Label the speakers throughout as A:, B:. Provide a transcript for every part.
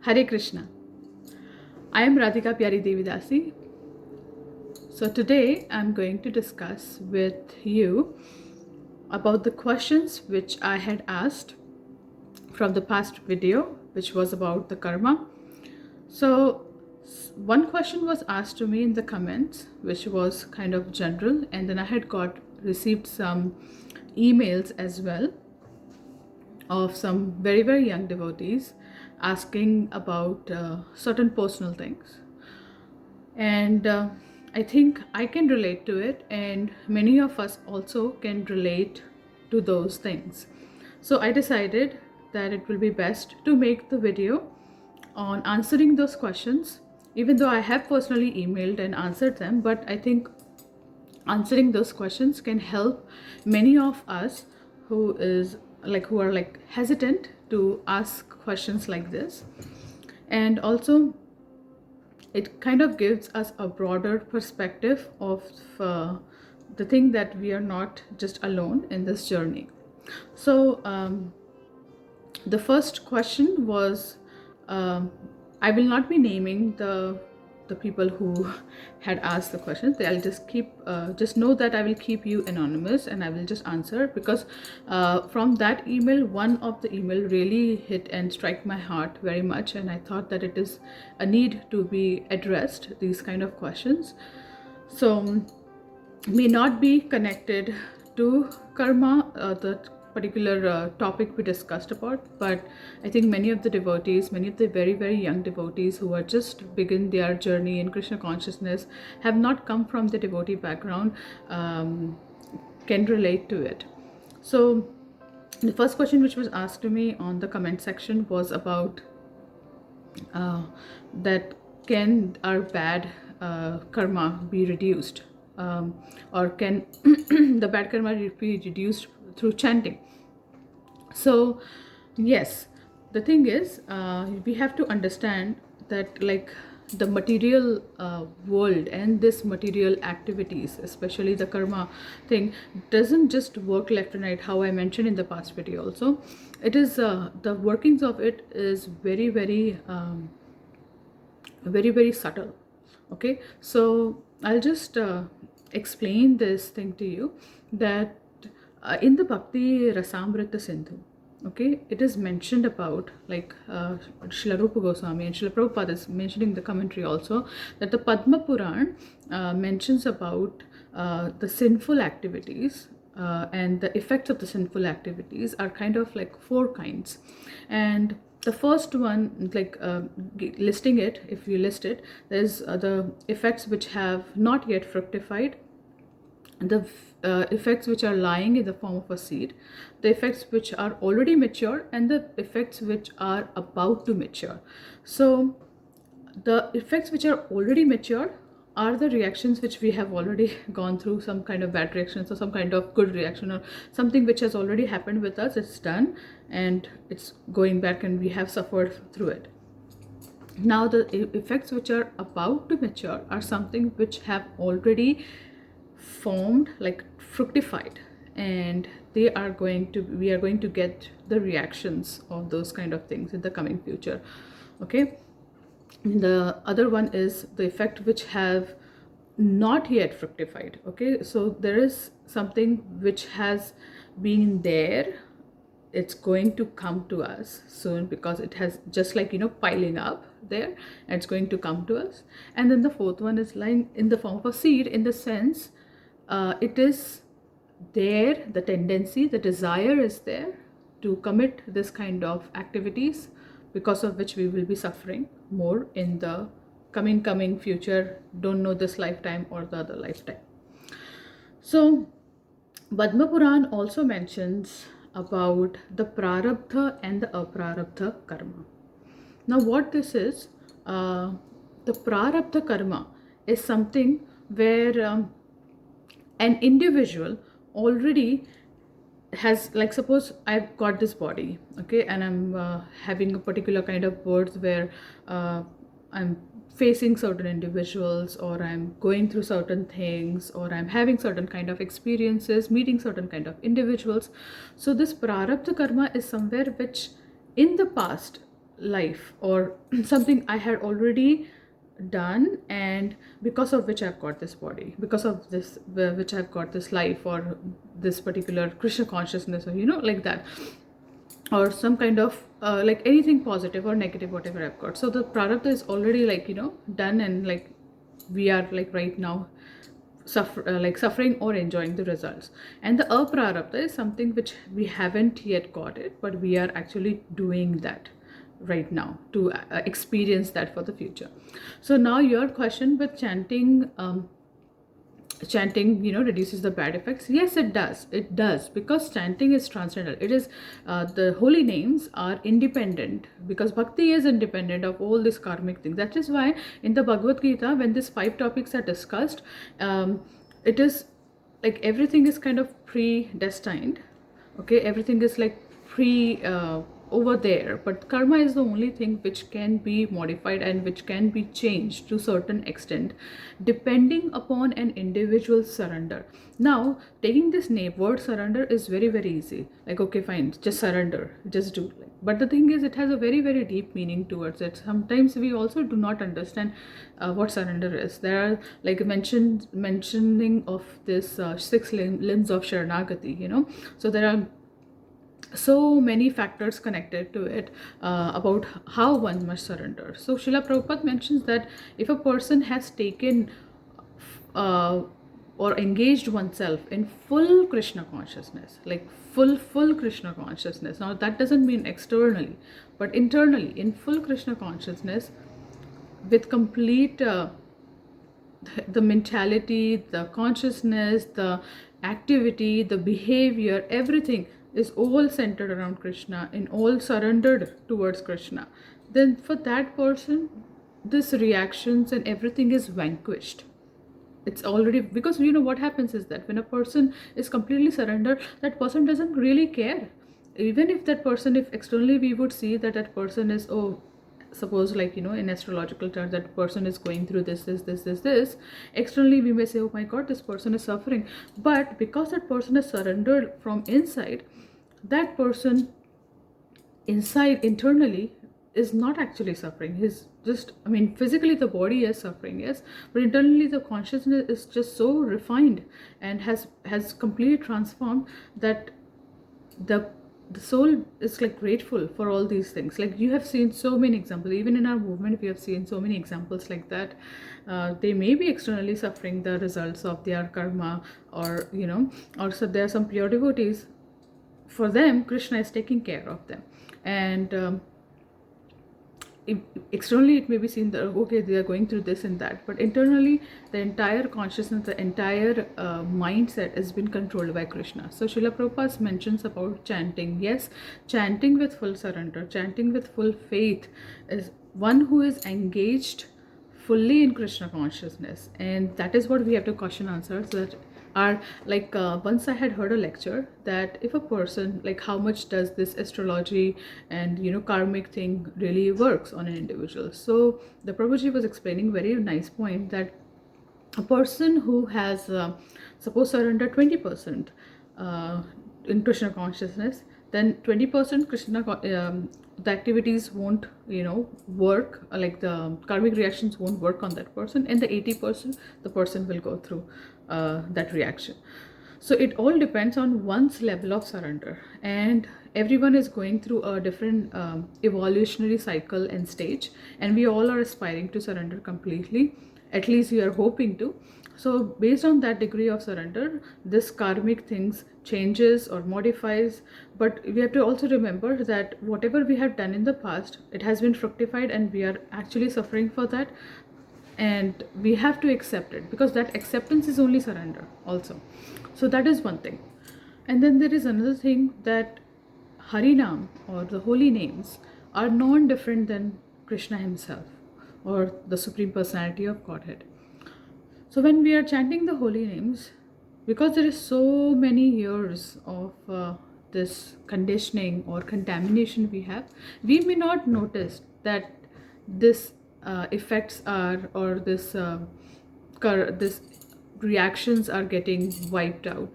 A: Hare Krishna. I am Radhika Pyari Devidasi. So today I'm going to discuss with you about the questions which I had asked from the past video, which was about the karma. So one question was asked to me in the comments, which was kind of general, and then I had received some emails as well of some very young devotees asking about certain personal things. And I think I can relate to it, and many of us also can relate to those things. So I decided that it will be best to make the video on answering those questions, even though I have personally emailed and answered them. But I think answering those questions can help many of us who are like hesitant to ask questions like this. And also it kind of gives us a broader perspective of the thing that we are not just alone in this journey. So the first question was, I will not be naming the people who had asked the questions. I'll just just know that I will keep you anonymous, and I will just answer, because from that email, one of the email really hit and strike my heart very much, and I thought that it is a need to be addressed, these kind of questions. So may not be connected to karma, the particular topic we discussed about, but I think many of the devotees, many of the very young devotees who are just begin their journey in Krishna consciousness, have not come from the devotee background, can relate to it. So the first question which was asked to me on the comment section was about that can our bad karma be reduced, or can the bad karma be reduced through chanting? So yes, the thing is, we have to understand that, like, the material world and this material activities, especially the karma thing, doesn't just work left and right, how I mentioned in the past video also. It is the workings of it is very subtle. Okay, so I'll just explain this thing to you, that in the Bhakti Rasamrita Sindhu, okay, it is mentioned about, like, Srila Rupa Goswami and Srila Prabhupada is mentioning the commentary also, that the Padma Puran mentions about the sinful activities, and the effects of the sinful activities are kind of like four kinds. And the first one, like, listing it, if you list it, there's the effects which have not yet fructified, the effects which are lying in the form of a seed, the effects which are already mature, and the effects which are about to mature. So the effects which are already mature are the reactions which we have already gone through, some kind of bad reactions or some kind of good reaction, or something which has already happened with us. It's done and it's going back, and we have suffered through it. Now the effects which are about to mature are something which have already formed, like fructified, and we are going to get the reactions of those kind of things in the coming future. Okay, the other one is the effect which have not yet fructified. Okay, so there is something which has been there, it's going to come to us soon, because it has just, like, piling up there, and it's going to come to us. And then the fourth one is lying in the form of a seed, in the sense it is there, the tendency, the desire is there to commit this kind of activities, because of which we will be suffering more in the coming future, don't know this lifetime or the other lifetime. So Padma Puran also mentions about the prarabdha and the aprarabdha karma. Now what this is, the prarabdha karma is something where an individual already has, like, suppose I've got this body, okay, and I'm having a particular kind of birth where I'm facing certain individuals, or I'm going through certain things, or I'm having certain kind of experiences, meeting certain kind of individuals. So this prarabdha karma is somewhere which in the past, life, or something I had already done, and because of which I've got this body, because of this which I've got this life, or this particular Krishna consciousness, or like that, or some kind of like anything positive or negative, whatever I've got. So the prarabdha is already like done, and like we are like right now suffering or enjoying the results. And the aprarabdha is something which we haven't yet got it, but we are actually doing that right now to experience that for the future. So now your question with chanting reduces the bad effects. Yes, it does, because chanting is transcendental. It is the holy names are independent, because bhakti is independent of all this karmic thing. That is why in the Bhagavad Gita, when these 5 topics are discussed, it is like everything is kind of predestined. Okay, everything is like pre over there, but karma is the only thing which can be modified and which can be changed to certain extent depending upon an individual surrender. Now taking this name word surrender is very very easy, like okay fine, just surrender, just do it. But the thing is, it has a very very deep meaning towards it. Sometimes we also do not understand what surrender is. There are like mentioning of this 6 limbs of Sharanagati. So there are so many factors connected to it about how one must surrender. So Srila Prabhupada mentions that if a person has taken uh, or engaged oneself in full Krishna consciousness, like full Krishna consciousness. Now that doesn't mean externally, but internally in full Krishna consciousness, with complete the mentality, the consciousness, the activity, the behavior, everything is all centered around Krishna and all surrendered towards Krishna, then for that person, this reactions and everything is vanquished. It's already, because what happens is that when a person is completely surrendered, that person doesn't really care. Even if that person, if externally we would see that that person is, oh, suppose like in astrological terms, that person is going through this, externally we may say, oh my god, this person is suffering. But because that person is surrendered from inside, that person inside internally is not actually suffering. He's just, I mean, physically the body is suffering, yes, but internally the consciousness is just so refined and has completely transformed that the soul is like grateful for all these things. Like you have seen so many examples, even in our movement we have seen so many examples like that. They may be externally suffering the results of their karma, or or so there are some pure devotees, for them Krishna is taking care of them. And externally it may be seen that okay, they are going through this and that, but internally the entire consciousness, the entire mindset has been controlled by Krishna. So Srila Prabhupada mentions about chanting. Yes, chanting with full surrender, chanting with full faith, is one who is engaged fully in Krishna consciousness. And that is what we have to question ourselves, that are like once I had heard a lecture that if a person, like how much does this astrology and karmic thing really works on an individual. So the Prabhuji was explaining very nice point that a person who has suppose surrendered 20% in Krishna consciousness, then 20% Krishna the activities won't work, like the karmic reactions won't work on that person, and the 80% the person will go through that reaction. So it all depends on one's level of surrender, and everyone is going through a different evolutionary cycle and stage, and we all are aspiring to surrender completely, at least we are hoping to. So based on that degree of surrender, this karmic things changes or modifies. But we have to also remember that whatever we have done in the past, it has been fructified and we are actually suffering for that, and we have to accept it, because that acceptance is only surrender also. So that is one thing. And then there is another thing, that Harinam or the holy names are non-different than Krishna himself or the Supreme Personality of Godhead. So when we are chanting the holy names, because there is so many years of this conditioning or contamination we have, we may not notice that this effects are, or this reactions are getting wiped out,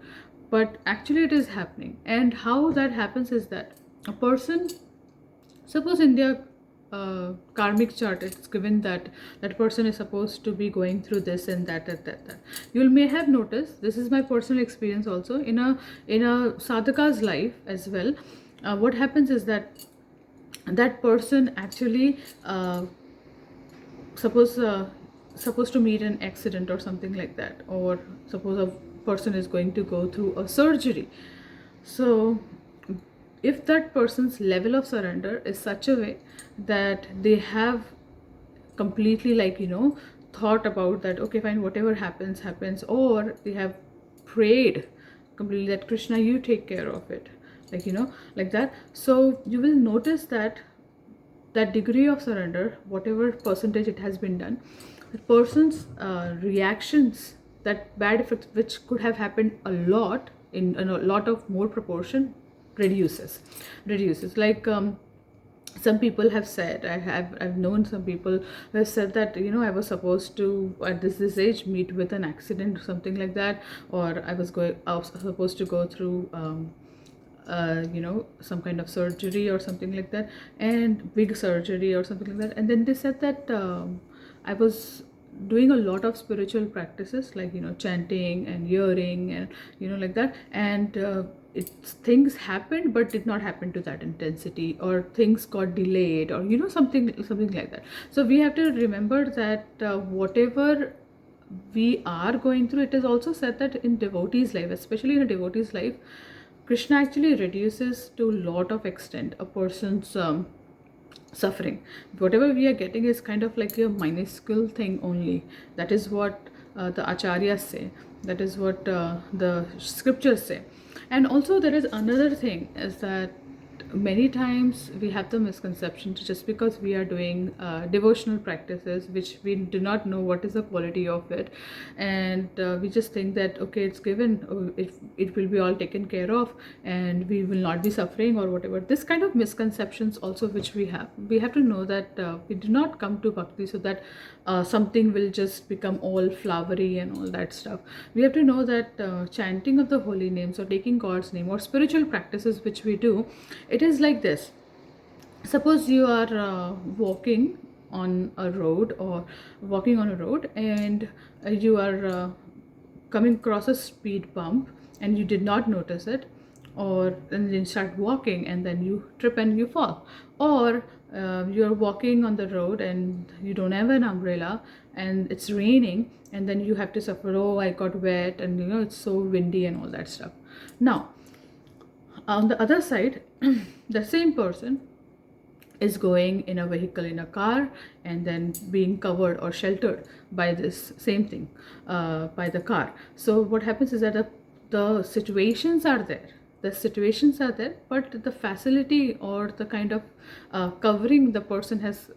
A: but actually it is happening. And how that happens is that a person, suppose in their karmic chart, it's given that that person is supposed to be going through this and that. You may have noticed, this is my personal experience also, in a sadhaka's life as well. What happens is that that person actually suppose supposed to meet an accident or something like that, or suppose a person is going to go through a surgery. So if that person's level of surrender is such a way that they have completely, like, thought about that, okay fine, whatever happens, or they have prayed completely that Krishna, you take care of it, like, like that. So you will notice that that degree of surrender, whatever percentage it has been done, the person's reactions, that bad effects which could have happened a lot, in a lot of more proportion, reduces. Like, some people have said, I've known some people who have said that, I was supposed to at this age meet with an accident or something like that, or I was supposed to go through some kind of surgery or something like that, and big surgery or something like that. And then they said that I was doing a lot of spiritual practices, like, chanting and hearing and, like that. And things happened, but did not happen to that intensity, or things got delayed, or, something like that. So we have to remember that whatever we are going through, it is also said that in devotees' life, especially in a devotee's life, Krishna actually reduces to a lot of extent a person's suffering. Whatever we are getting is kind of like a minuscule thing only. That is what the acharyas say. That is what the scriptures say. And also there is another thing, is that many times we have the misconception, just because we are doing devotional practices which we do not know what is the quality of it, and we just think that, okay, it's given, it will be all taken care of and we will not be suffering or whatever. This kind of misconceptions also which we have to know that we do not come to bhakti so that something will just become all flowery and all that stuff. We have to know that chanting of the holy names, or taking God's name, or spiritual practices which we do, it is like this. Suppose you are walking on a road, and you are coming across a speed bump and you did not notice it, or and then you start walking and then you trip and you fall, or you're walking on the road and you don't have an umbrella and it's raining, and then you have to suffer, oh, I got wet, and it's so windy and all that stuff. Now, on the other side, the same person is going in a vehicle, in a car, and then being covered or sheltered by this same thing, by the car. So what happens is that the situations are there, but the facility, or the kind of covering the person has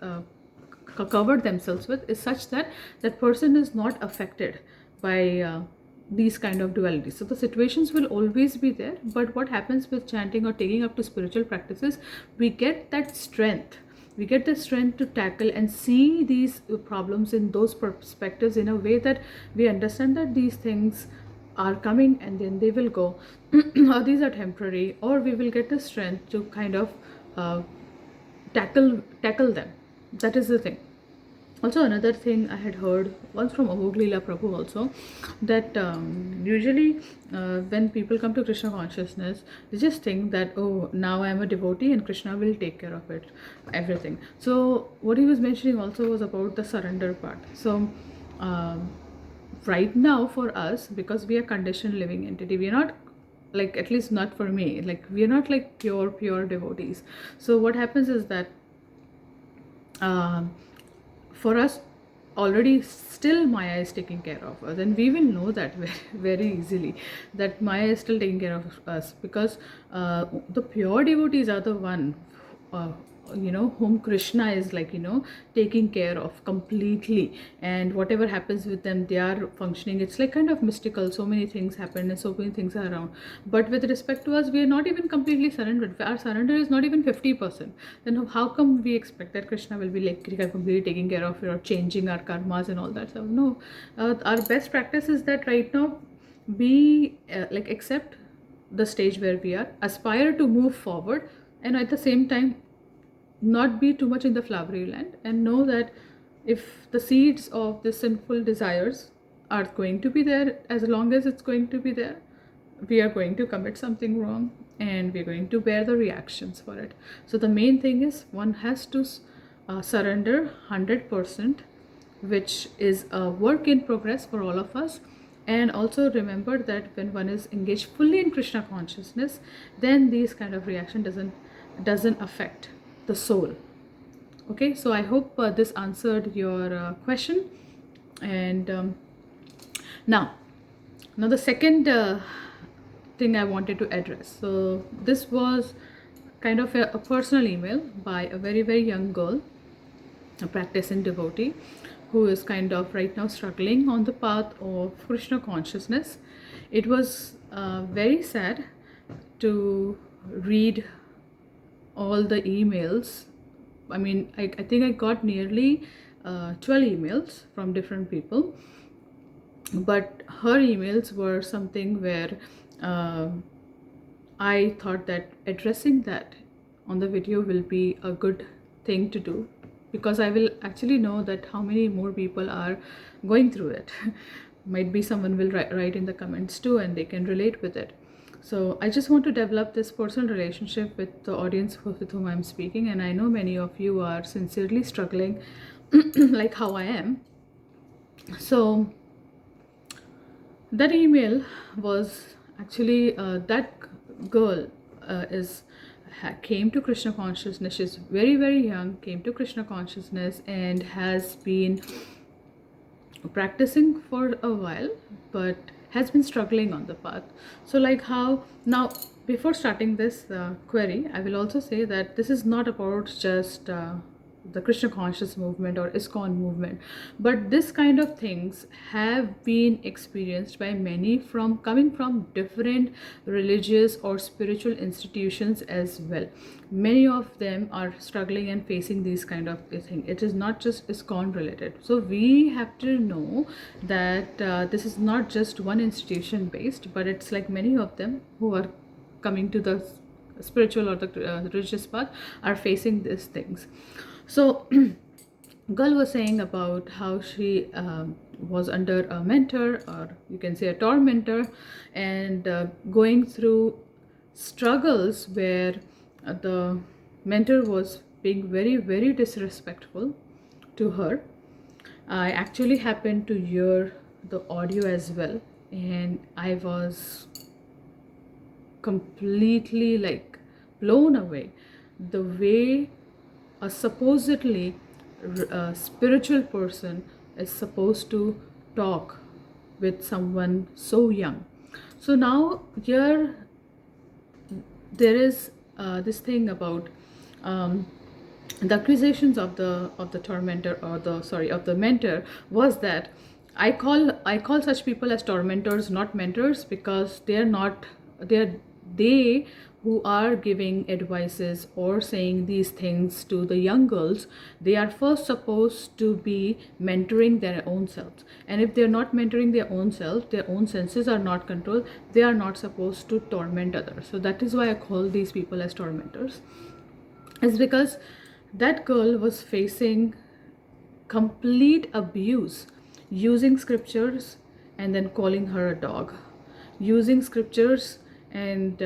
A: covered themselves with, is such that that person is not affected by these kind of dualities. So the situations will always be there, but what happens with chanting or taking up to spiritual practices, we get that strength. We get the strength to tackle and see these problems in those perspectives, in a way that we understand that these things are coming and then they will go, or these are temporary, or we will get the strength to kind of tackle them. That is the thing. Also, another thing I had heard once from Avoglila Prabhu also, that usually when people come to Krishna consciousness, they just think that, oh, now I am a devotee and Krishna will take care of it, everything. So what he was mentioning also was about the surrender part. So right now for us, because we are conditioned living entity, we are not, like, at least not for me, like, we are not like pure devotees. So what happens is that for us, already still Maya is taking care of us, and we will know that very, very easily, that Maya is still taking care of us, because the pure devotees are the one whom Krishna is, like, taking care of completely, and whatever happens with them, they are functioning. It's like kind of mystical. So many things happen and so many things are around. But with respect to us, we are not even completely surrendered. Our surrender is not even 50%. Then how come we expect that Krishna will be like completely taking care of it, or changing our karmas and all that stuff? No, our best practice is that right now, be like, accept the stage where we are, aspire to move forward, and at the same time not be too much in the flowery land, and know that if the seeds of the sinful desires are going to be there, as long as it's going to be there, we are going to commit something wrong, and we're going to bear the reactions for it. So the main thing is one has to surrender 100%, which is a work in progress for all of us. And also remember that when one is engaged fully in Krishna consciousness, then these kind of reaction doesn't affect the soul. Okay, so I hope this answered your question. And now the second thing I wanted to address. So this was kind of a personal email by a very, very young girl, a practicing devotee, who is kind of right now struggling on the path of Krishna consciousness. It was very sad to read all the emails. I mean, I think I got nearly 12 emails from different people, but her emails were something where I thought that addressing that on the video will be a good thing to do, because I will actually know that how many more people are going through it. Might be someone will write in the comments too, and they can relate with it. So I just want to develop this personal relationship with the audience with whom I'm speaking, and I know many of you are sincerely struggling like how I am. So that email was actually that girl came to Krishna consciousness. She's very, very young, came to Krishna consciousness and has been practicing for a while, but has been struggling on the path. So like how now, before starting this query, I will also say that this is not about just the Krishna conscious movement or ISKCON movement, but this kind of things have been experienced by many from coming from different religious or spiritual institutions as well. Many of them are struggling and facing these kind of thing. It is not just ISKCON related. So we have to know that this is not just one institution based, but it's like many of them who are coming to the spiritual or the religious path are facing these things. So girl was saying about how she was under a mentor, or you can say a tormentor, and going through struggles where the mentor was being very, very disrespectful to her. I actually happened to hear the audio as well, and I was completely like blown away the way a supposedly spiritual person is supposed to talk with someone so young. So now here there is this thing about the accusations of the tormentor, or of the mentor, was that I call such people as tormentors, not mentors, because they who are giving advices or saying these things to the young girls, they are first supposed to be mentoring their own selves. And if they're not mentoring their own self, their own senses are not controlled, they are not supposed to torment others. So that is why I call these people as tormentors. It's because that girl was facing complete abuse, using scriptures and then calling her a dog, using scriptures and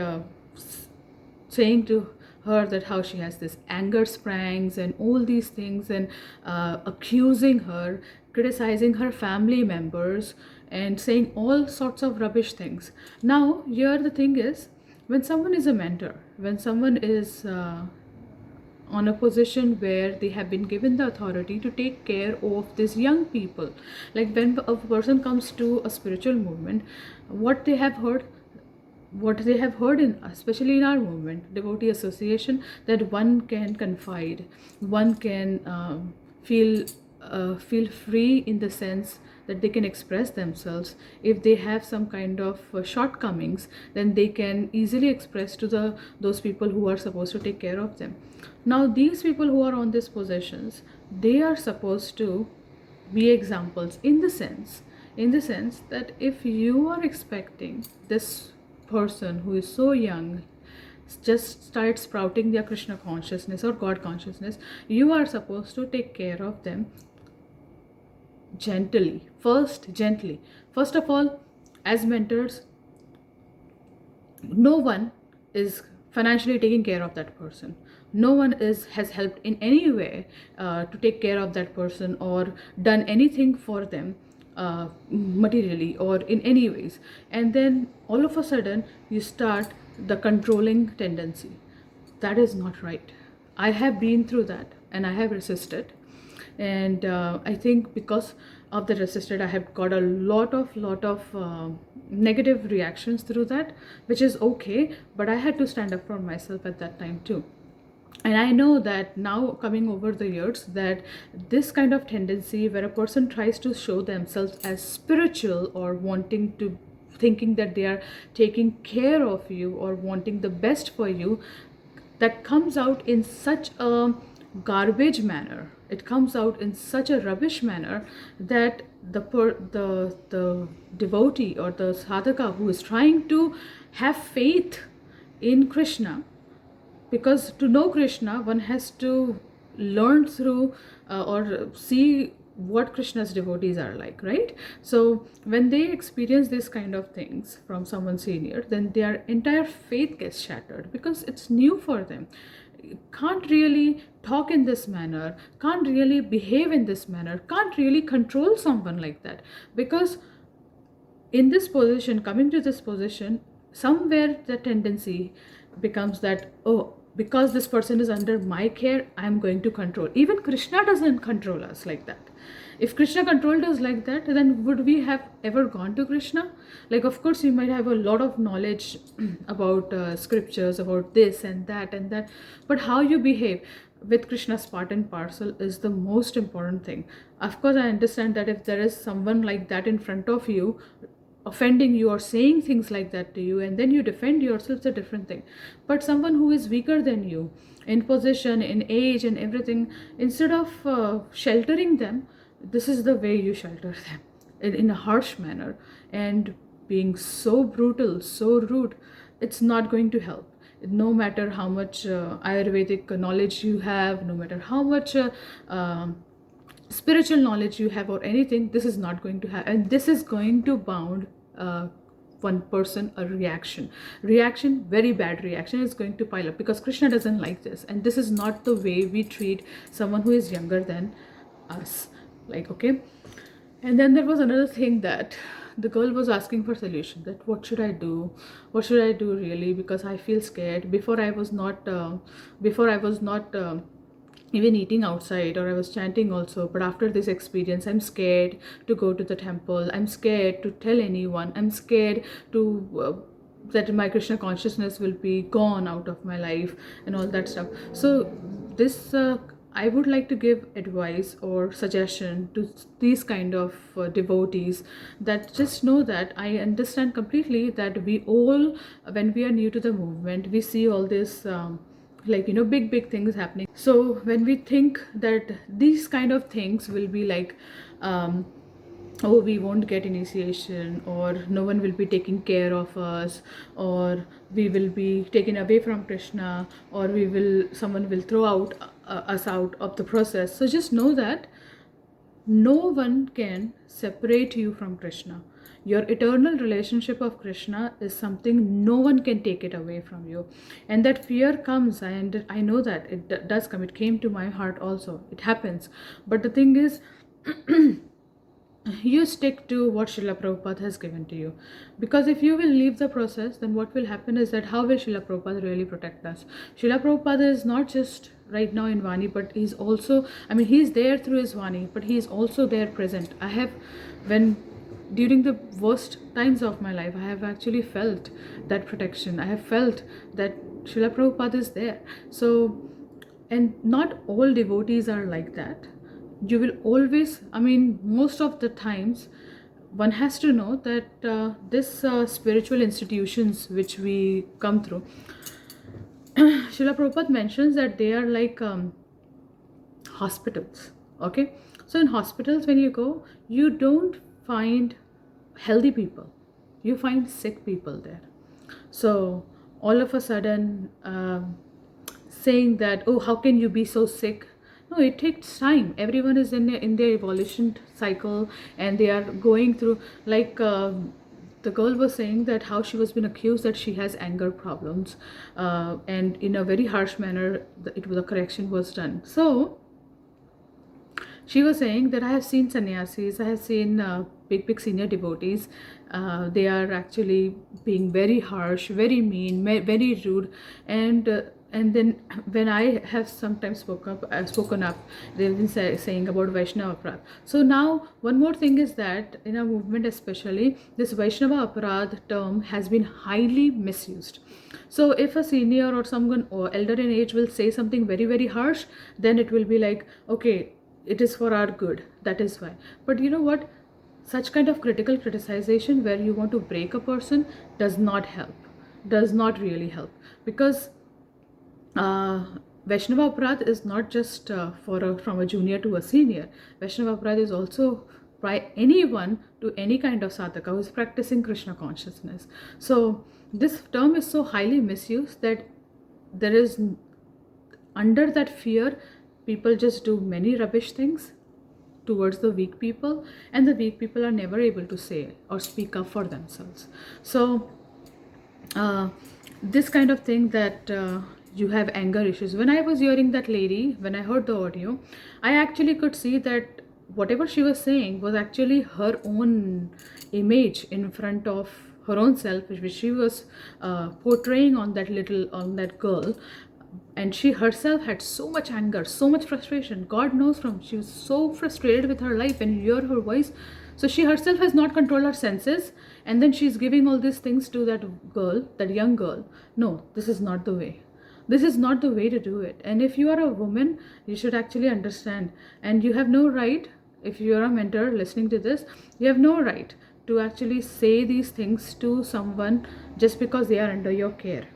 A: saying to her that how she has this anger sprangs and all these things, and accusing her, criticizing her family members, and saying all sorts of rubbish things. Now here the thing is, when someone is a mentor, when someone is on a position where they have been given the authority to take care of these young people, like when a person comes to a spiritual movement, what they have heard, in, especially in our movement, devotee association, that one can confide, one can feel free, in the sense that they can express themselves. If they have some kind of shortcomings, then they can easily express to those people who are supposed to take care of them. Now these people who are on these positions, they are supposed to be examples, in the sense that if you are expecting this person who is so young just start sprouting their Krishna consciousness or God consciousness, you are supposed to take care of them gently. Gently. First of all, as mentors, no one is financially taking care of that person. No one has helped in any way to take care of that person or done anything for them materially or in any ways. And then all of a sudden you start the controlling tendency. That is not right. I have been through that and I have resisted, and I think because of the resisted, I have got a lot of negative reactions through that, which is okay, but I had to stand up for myself at that time too. And I know that now, coming over the years, that this kind of tendency where a person tries to show themselves as spiritual or wanting to, thinking that they are taking care of you or wanting the best for you, that comes out in such a garbage manner, it comes out in such a rubbish manner, that the devotee or the sadhaka who is trying to have faith in Krishna, because to know Krishna one has to learn through or see what Krishna's devotees are like, right? So when they experience this kind of things from someone senior, then their entire faith gets shattered because it's new for them. Can't really talk in this manner, can't really behave in this manner, can't really control someone like that, because in this position, coming to this position, somewhere the tendency becomes that, oh, because this person is under my care, I'm going to control. Even Krishna doesn't control us like that. If Krishna controlled us like that, then would we have ever gone to Krishna? Like, of course, you might have a lot of knowledge about scriptures, about this and that, but how you behave with Krishna's part and parcel is the most important thing. Of course, I understand that if there is someone like that in front of you, offending you or saying things like that to you, and then you defend yourself, is a different thing. But someone who is weaker than you in position, in age and everything, instead of sheltering them, this is the way you shelter them, in a harsh manner, and being so brutal, so rude, it's not going to help. No matter how much Ayurvedic knowledge you have, no matter how much spiritual knowledge you have or anything, this is not going to have, and this is going to bound one person a reaction, very bad reaction is going to pile up, because Krishna doesn't like this, and this is not the way we treat someone who is younger than us, like, okay. And then there was another thing, that the girl was asking for solution, that what should I do, really, because I feel scared. Before I was not even eating outside, or I was chanting also, but after this experience I'm scared to go to the temple, I'm scared to tell anyone, I'm scared to that my Krishna consciousness will be gone out of my life and all that stuff. So this I would like to give advice or suggestion to these kind of devotees, that just know that I understand completely that we all, when we are new to the movement, we see all this like, you know, big things happening. So when we think that these kind of things will be like, oh, we won't get initiation, or no one will be taking care of us, or we will be taken away from Krishna, or someone will throw out us out of the process. So just know that no one can separate you from Krishna. Your eternal relationship of Krishna is something no one can take it away from you. And that fear comes, and I know that it does come. It came to my heart also. It happens. But the thing is, you stick to what Srila Prabhupada has given to you. Because if you will leave the process, then what will happen is that how will Srila Prabhupada really protect us? Srila Prabhupada is not just right now in Vani, but he's also, I mean, he's there through his Vani, but he's also there present. During the worst times of my life, I have actually felt that protection. I have felt that Srila Prabhupada is there. So, and not all devotees are like that. You will always, I mean, most of the times, one has to know that this spiritual institutions which we come through, Srila Prabhupada mentions that they are like hospitals, okay? So in hospitals, when you go, you don't find healthy people, you find sick people there. So all of a sudden saying that, oh, how can you be so sick? No, it takes time. Everyone is in their evolution cycle, and they are going through, like the girl was saying that how she was being accused that she has anger problems, and in a very harsh manner, the correction was done. So she was saying that I have seen sannyasis, I have seen big senior devotees. They are actually being very harsh, very mean, very rude, and then when I have sometimes spoken up, they've been saying about Vaishnava Aparadh. So now one more thing is that in our movement, especially, this Vaishnava Aparadh term has been highly misused. So if a senior or someone or elder in age will say something very harsh, then it will be like, okay, it is for our good, that is why. But you know what, such kind of critical criticization where you want to break a person does not help, does not really help, because Vaishnava Aparadh is not just from a junior to a senior. Vaishnava Aparadh is also by anyone to any kind of sadhaka who is practicing Krishna consciousness. So this term is so highly misused that there is, under that fear, people just do many rubbish things towards the weak people, and the weak people are never able to say or speak up for themselves. So this kind of thing, that you have anger issues. When I was hearing that lady, when I heard the audio, I actually could see that whatever she was saying was actually her own image in front of her own self, which she was portraying on that girl. And she herself had so much anger, so much frustration. God knows, she was so frustrated with her life, and you hear her voice. So she herself has not controlled her senses, and then she's giving all these things to that girl, that young girl. No, this is not the way. This is not the way to do it. And if you are a woman, you should actually understand. And you have no right, if you are a mentor listening to this, you have no right to actually say these things to someone just because they are under your care,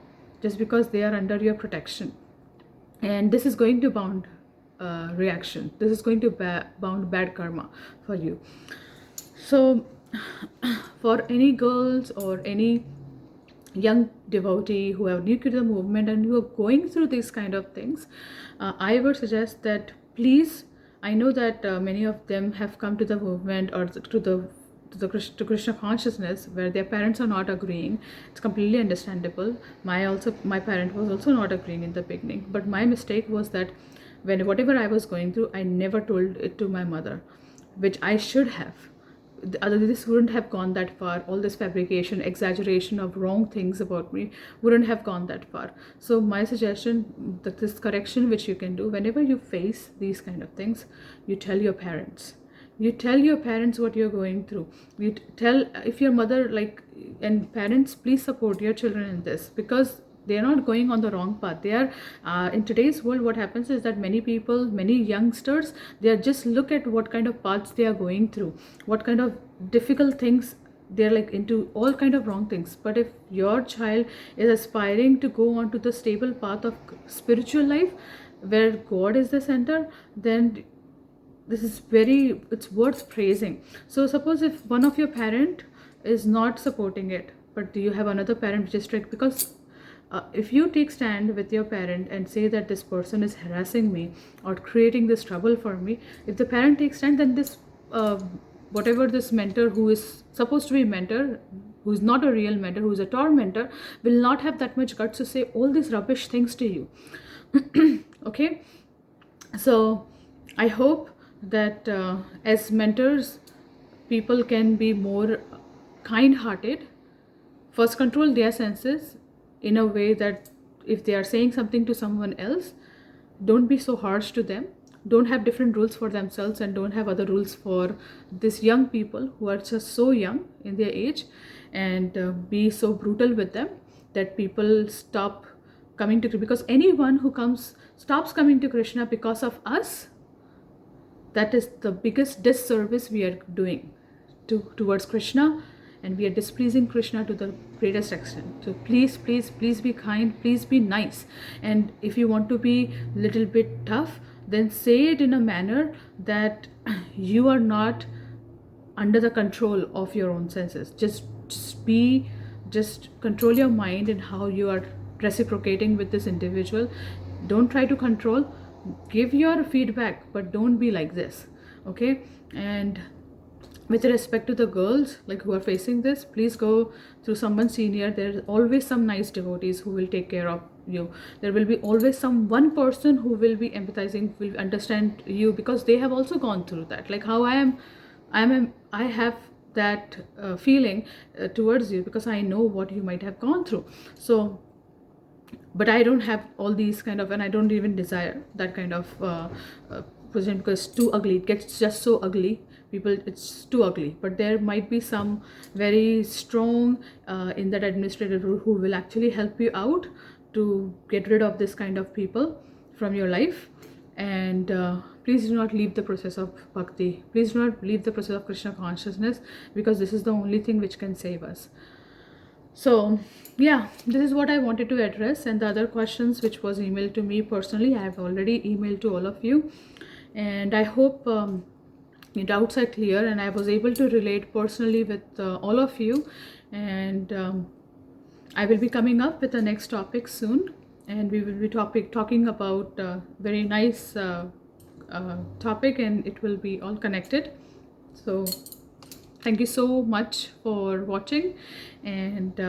A: just because they are under your protection. And this is going to bound reaction. This is going to bound bad karma for you. So for any girls or any young devotee who are new to the movement and who are going through these kind of things, I would suggest that please, I know that many of them have come to the movement or to Krishna consciousness where their parents are not agreeing. It's completely understandable. My parent was also not agreeing in the beginning, but my mistake was that whatever I was going through, I never told it to my mother, which I should have. This wouldn't have gone that far. All this fabrication, exaggeration of wrong things about me wouldn't have gone that far. So my suggestion, that this correction which you can do whenever you face these kind of things, you tell your parents. You tell your parents what you're going through. You tell, if your mother, and parents, please support your children in this, because they are not going on the wrong path. They are in today's world, what happens is that many people, many youngsters, they are just look at what kind of paths they are going through, what kind of difficult things they're into, all kind of wrong things. But if your child is aspiring to go on to the stable path of spiritual life where God is the center, then this is it's worth praising. So suppose if one of your parent is not supporting it, but you have another parent which is strict, because if you take stand with your parent and say that this person is harassing me or creating this trouble for me, if the parent takes stand, then this whatever this mentor who is supposed to be mentor, who is not a real mentor, who is a tormentor, will not have that much guts to say all these rubbish things to you. Okay, so I hope that as mentors, people can be more kind-hearted, first control their senses in a way that if they are saying something to someone else, don't be so harsh to them, don't have different rules for themselves, and don't have other rules for these young people who are just so young in their age, and be so brutal with them that people stop coming to, because anyone who stops coming to Krishna because of us, that is the biggest disservice we are doing towards Krishna, and we are displeasing Krishna to the greatest extent. So please be kind, please be nice, and if you want to be a little bit tough, then say it in a manner that you are not under the control of your own senses. Just be just control your mind and how you are reciprocating with this individual. Don't try to control, give your feedback, but don't be like this, okay? And with respect to the girls like who are facing this, please go through someone senior. There's always some nice devotees who will take care of you. There will be always some one person who will be empathizing, will understand you, because they have also gone through that. Like how I have that feeling towards you, because I know what you might have gone through. So but I don't have all these kind of, and I don't even desire that kind of position, because it's too ugly. It gets just so ugly. People, it's too ugly. But there might be some very strong in that administrative role who will actually help you out to get rid of this kind of people from your life. And please do not leave the process of bhakti. Please do not leave the process of Krishna consciousness, because this is the only thing which can save us. So yeah, this is what I wanted to address. And the other questions which was emailed to me personally, I have already emailed to all of you. And I hope your doubts are clear, and I was able to relate personally with all of you. And I will be coming up with the next topic soon, and we will be talking about very nice topic, and it will be all connected. So thank you so much for watching, and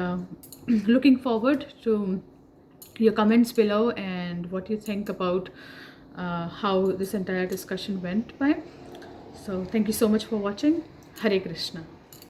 A: looking forward to your comments below and what you think about how this entire discussion went by. So thank you so much for watching. Hare Krishna.